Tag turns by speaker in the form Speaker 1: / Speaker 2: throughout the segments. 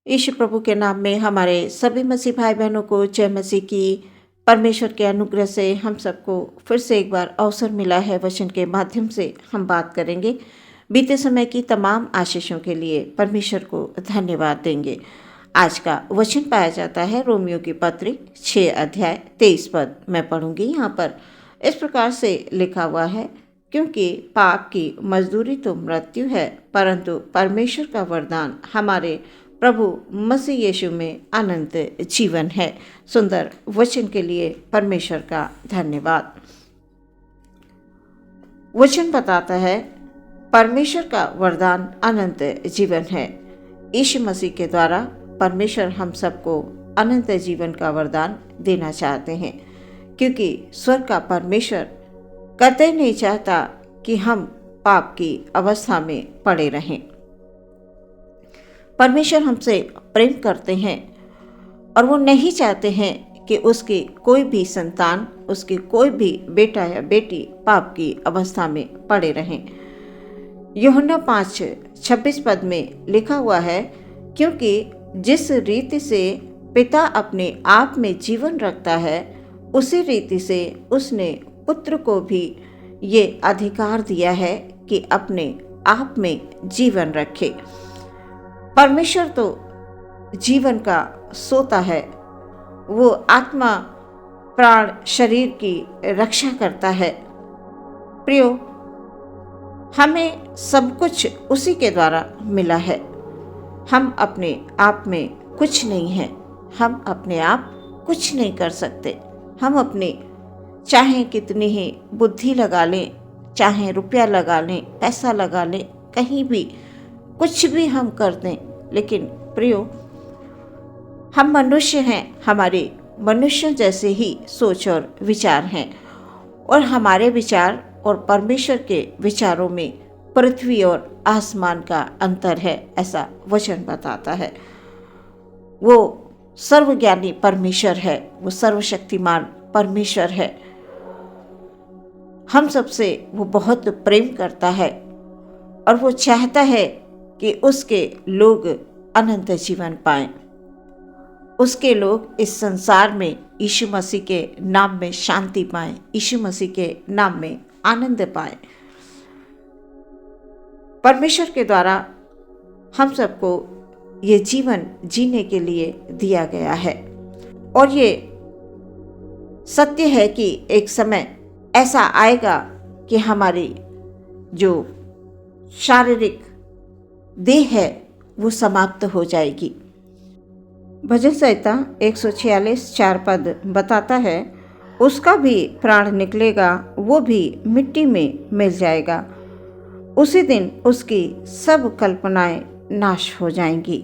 Speaker 1: यीशु प्रभु के नाम में हमारे सभी मसीह भाई बहनों को जय मसीह की। परमेश्वर के अनुग्रह से हम सबको फिर से एक बार अवसर मिला है। वचन के माध्यम से हम बात करेंगे। बीते समय की तमाम आशीषों के लिए परमेश्वर को धन्यवाद देंगे। आज का वचन पाया जाता है रोमियो की पत्री 6 अध्याय 23 पद। मैं पढ़ूंगी। यहाँ पर इस प्रकार से लिखा हुआ है, क्योंकि पाप की मजदूरी तो मृत्यु है, परंतु परमेश्वर का वरदान हमारे प्रभु मसीह यीशु में अनंत जीवन है। सुंदर वचन के लिए परमेश्वर का धन्यवाद। वचन बताता है परमेश्वर का वरदान अनंत जीवन है। यीशु मसीह के द्वारा परमेश्वर हम सबको अनंत जीवन का वरदान देना चाहते हैं, क्योंकि स्वर्ग का परमेश्वर कतई नहीं चाहता कि हम पाप की अवस्था में पड़े रहें। परमेश्वर हमसे प्रेम करते हैं और वो नहीं चाहते हैं कि उसकी कोई भी संतान, उसकी कोई भी बेटा या बेटी पाप की अवस्था में पड़े रहें। यूहन्ना 5:26 पद में लिखा हुआ है, क्योंकि जिस रीति से पिता अपने आप में जीवन रखता है, उसी रीति से उसने पुत्र को भी ये अधिकार दिया है कि अपने आप में जीवन रखे। परमेश्वर तो जीवन का सोता है। वो आत्मा, प्राण, शरीर की रक्षा करता है। प्रियो, हमें सब कुछ उसी के द्वारा मिला है। हम अपने आप में कुछ नहीं हैं। हम अपने आप कुछ नहीं कर सकते। हम अपने चाहे कितनी ही बुद्धि लगा लें, चाहे रुपया लगा लें, पैसा लगा लें, कहीं भी कुछ भी हम कर दें, लेकिन प्रियो, हम मनुष्य हैं। हमारे मनुष्यों जैसे ही सोच और विचार हैं, और हमारे विचार और परमेश्वर के विचारों में पृथ्वी और आसमान का अंतर है, ऐसा वचन बताता है। वो सर्वज्ञानी परमेश्वर है, वो सर्वशक्तिमान परमेश्वर है। हम सबसे वो बहुत प्रेम करता है और वो चाहता है कि उसके लोग अनंत जीवन पाएं। उसके लोग इस संसार में यीशु मसीह के नाम में शांति पाएं, यीशु मसीह के नाम में आनंद पाएं। परमेश्वर के द्वारा हम सबको ये जीवन जीने के लिए दिया गया है, और ये सत्य है कि एक समय ऐसा आएगा कि हमारी जो शारीरिक देह है वो समाप्त हो जाएगी। भजन संहिता 146:4 पद बताता है, उसका भी प्राण निकलेगा, वो भी मिट्टी में मिल जाएगा। उसी दिन उसकी सब कल्पनाएं नाश हो जाएंगी।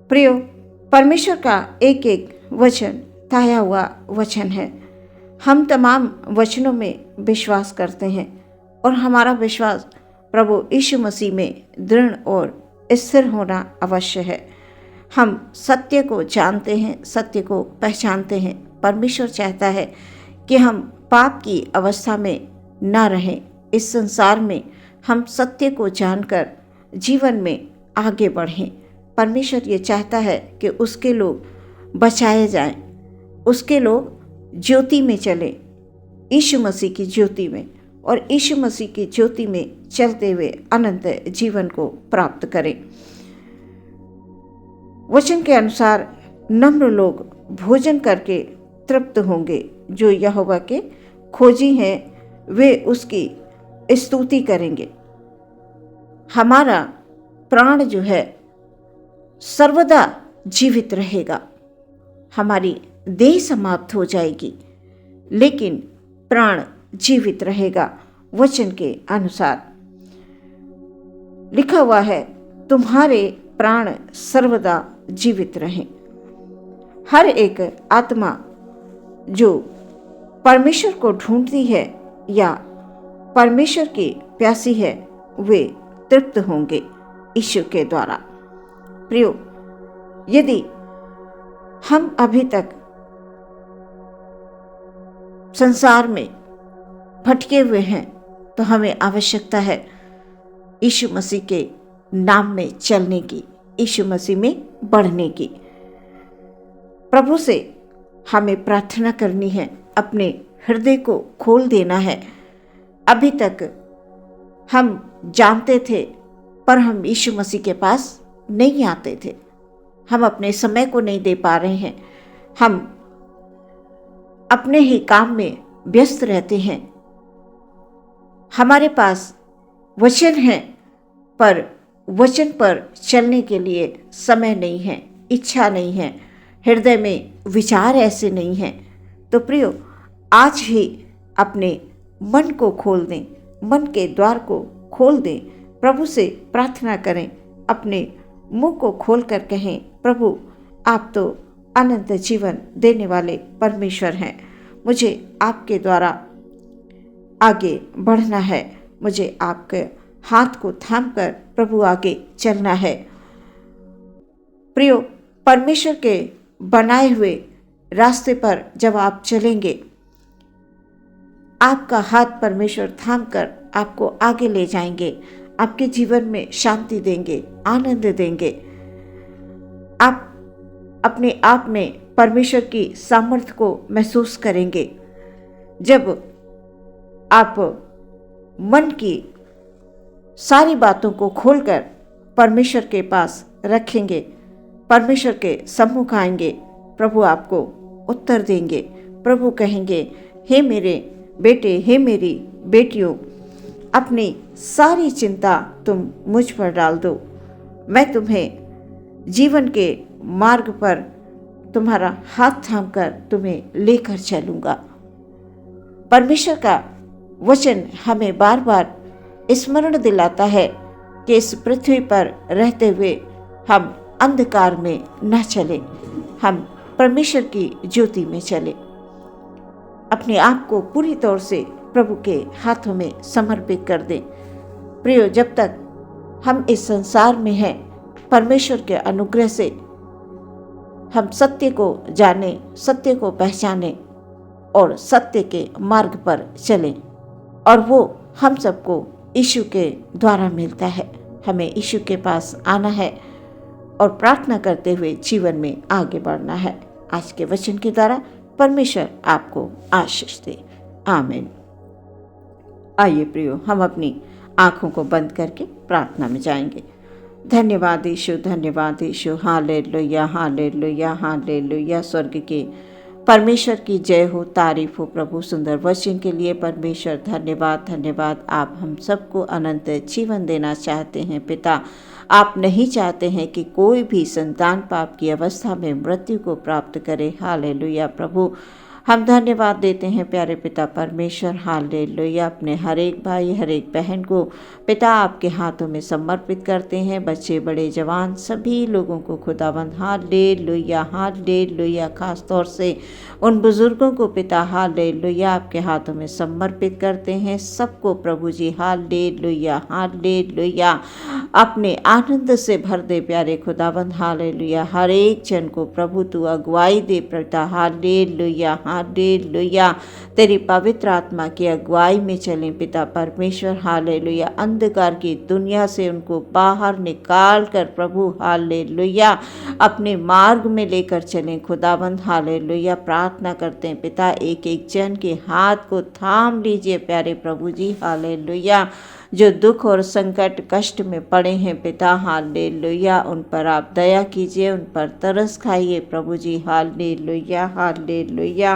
Speaker 1: प्रियो, परमेश्वर का एक एक वचन ताया हुआ वचन है। हम तमाम वचनों में विश्वास करते हैं, और हमारा विश्वास प्रभु यीशु मसीह में दृढ़ और स्थिर होना अवश्य है। हम सत्य को जानते हैं, सत्य को पहचानते हैं। परमेश्वर चाहता है कि हम पाप की अवस्था में न रहें। इस संसार में हम सत्य को जानकर जीवन में आगे बढ़ें। परमेश्वर ये चाहता है कि उसके लोग बचाए जाएं, उसके लोग ज्योति में चलें, यीशु मसीह की ज्योति में, और यीशु मसीह की ज्योति में चलते हुए अनंत जीवन को प्राप्त करें। वचन के अनुसार नम्र लोग भोजन करके तृप्त होंगे। जो यहोवा के खोजी हैं, वे उसकी स्तुति करेंगे। हमारा प्राण जो है सर्वदा जीवित रहेगा। हमारी देह समाप्त हो जाएगी, लेकिन प्राण जीवित रहेगा। वचन के अनुसार लिखा हुआ है, तुम्हारे प्राण सर्वदा जीवित रहें। हर एक आत्मा जो परमेश्वर को ढूंढती है या परमेश्वर की प्यासी है, वे तृप्त होंगे यीशु के द्वारा। प्रियो, यदि हम अभी तक संसार में भटके हुए हैं, तो हमें आवश्यकता है यीशु मसीह के नाम में चलने की, यीशु मसीह में बढ़ने की। प्रभु से हमें प्रार्थना करनी है, अपने हृदय को खोल देना है। अभी तक हम जानते थे पर हम यीशु मसीह के पास नहीं आते थे। हम अपने समय को नहीं दे पा रहे हैं। हम अपने ही काम में व्यस्त रहते हैं। हमारे पास वचन है पर वचन पर चलने के लिए समय नहीं है, इच्छा नहीं है, हृदय में विचार ऐसे नहीं हैं। तो प्रियो, आज ही अपने मन को खोल दें, मन के द्वार को खोल दें, प्रभु से प्रार्थना करें, अपने मुंह को खोल कर कहें, प्रभु आप तो अनंत जीवन देने वाले परमेश्वर हैं। मुझे आपके द्वारा आगे बढ़ना है। मुझे आपके हाथ को थामकर प्रभु आगे चलना है। प्रियो, परमेश्वर के बनाए हुए रास्ते पर जब आप चलेंगे, आपका हाथ परमेश्वर थामकर आपको आगे ले जाएंगे, आपके जीवन में शांति देंगे, आनंद देंगे। आप अपने आप में परमेश्वर की सामर्थ्य को महसूस करेंगे। जब आप मन की सारी बातों को खोलकर परमेश्वर के पास रखेंगे, परमेश्वर के सम्मुख आएंगे, प्रभु आपको उत्तर देंगे। प्रभु कहेंगे, हे मेरे बेटे, हे मेरी बेटियों, अपनी सारी चिंता तुम मुझ पर डाल दो। मैं तुम्हें जीवन के मार्ग पर तुम्हारा हाथ थामकर तुम्हें लेकर चलूँगा। परमेश्वर का वचन हमें बार बार स्मरण दिलाता है कि इस पृथ्वी पर रहते हुए हम अंधकार में न चलें, हम परमेश्वर की ज्योति में चलें। अपने आप को पूरी तौर से प्रभु के हाथों में समर्पित कर दें। प्रियो, जब तक हम इस संसार में हैं, परमेश्वर के अनुग्रह से हम सत्य को जाने, सत्य को पहचाने और सत्य के मार्ग पर चलें, और वो हम सबको यीशु के द्वारा मिलता है। हमें यीशु के पास आना है और प्रार्थना करते हुए जीवन में आगे बढ़ना है। आज के वचन के द्वारा परमेश्वर आपको आशीष दे। आमीन। आइए प्रियो, हम अपनी आंखों को बंद करके प्रार्थना में जाएंगे। धन्यवाद यीशु, धन्यवाद यीशु। Hallelujah, hallelujah, hallelujah. स्वर्ग के परमेश्वर की जय हो, तारीफ हो प्रभु सुंदर वचन के लिए। परमेश्वर धन्यवाद, धन्यवाद। आप हम सबको अनंत जीवन देना चाहते हैं पिता। आप नहीं चाहते हैं कि कोई भी संतान पाप की अवस्था में मृत्यु को प्राप्त करे। हालेलुया प्रभु, हम धन्यवाद देते हैं प्यारे पिता परमेश्वर। हालेलुया। अपने हर एक भाई, हर एक बहन को पिता आपके हाथों में समर्पित करते हैं। बच्चे, बड़े, जवान, सभी लोगों को खुदावंद हालेलुया, हालेलुया। खास तौर से उन बुजुर्गों को पिता हालेलुया आपके हाथों में समर्पित करते हैं। सबको प्रभु जी हालेलुया, हालेलुया अपने आनंद से भर दे प्यारे खुदावंद। हालेलुया। हर एक जन को प्रभु तू अगुवाई दे पिता। Hallelujah, hallelujah. तेरी पवित्र आत्मा की अगुवाई में चलें पिता परमेश्वर। हालेलुया। अंधकार की दुनिया से उनको बाहर निकाल कर प्रभु हालेलुया अपने मार्ग में लेकर चलें खुदावंद। हालेलुया। प्रार्थना करते हैं पिता, एक एक जन के हाथ को थाम लीजिए प्यारे प्रभु जी। हालेलुया। जो दुख और संकट कष्ट में पड़े हैं पिता हालेलुया, उन पर आप दया कीजिए, उन पर तरस खाइए प्रभु जी। Hallelujah, hallelujah.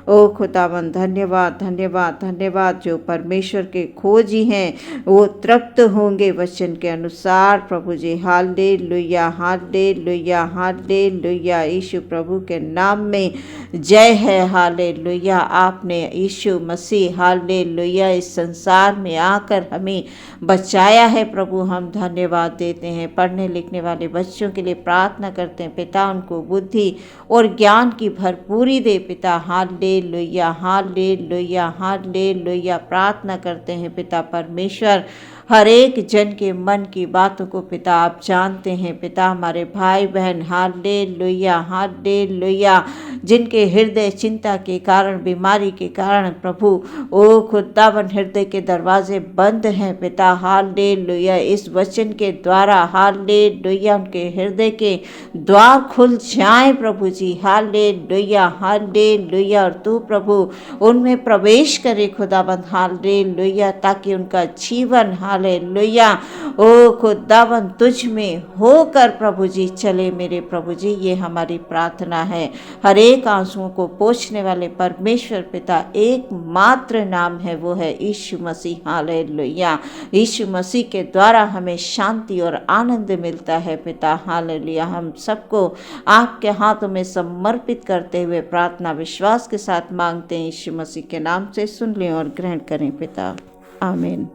Speaker 1: ओ खुदावन धन्यवाद, धन्यवाद, धन्यवाद। जो परमेश्वर के खोजी हैं वो तृप्त होंगे वचन के अनुसार प्रभु जी। Hallelujah, hallelujah, hallelujah. यीशु प्रभु के नाम में जय है। हालेलुया। आपने यीशु मसीह हालेलुया इस संसार में आकर हमें बचाया है प्रभु। हम धन्यवाद देते हैं। पढ़ने लिखने वाले बच्चों के लिए प्रार्थना करते हैं पिता, उनको बुद्धि और ज्ञान की भरपूरी दे पिता। Hallelujah, hallelujah, hallelujah. प्रार्थना करते हैं पिता परमेश्वर, हर एक जन के मन की बातों को पिता आप जानते हैं पिता। हमारे भाई बहन हालेलुया, हालेलुया जिनके हृदय चिंता के कारण, बीमारी के कारण प्रभु ओ खुदावन हृदय के दरवाजे बंद हैं पिता, हालेलुया, इस वचन के द्वारा हालेलुया उनके हृदय के द्वार खुल जाए प्रभु जी, हालेलुया हालेलुया, और तू प्रभु उनमें प्रवेश करे खुदाबंद, हालेलुया, ताकि उनका जीवन हालेलुया ओ खुदाबंद तुझ में होकर प्रभु जी चले मेरे प्रभु जी। ये हमारी प्रार्थना है। हर एक आंसुओं को पोंछने वाले परमेश्वर पिता एकमात्र नाम है, वो है यीशु मसीह, हालेलुया। यीशु मसीह के द्वारा हमें शांति और आनंद मिलता है पिता, हालेलुया। हम सबको आपके हाथों में समर्पित करते हुए प्रार्थना विश्वास के साथ मांगते हैं, यीशु मसीह के नाम से सुन लें और ग्रहण करें पिता, आमीन।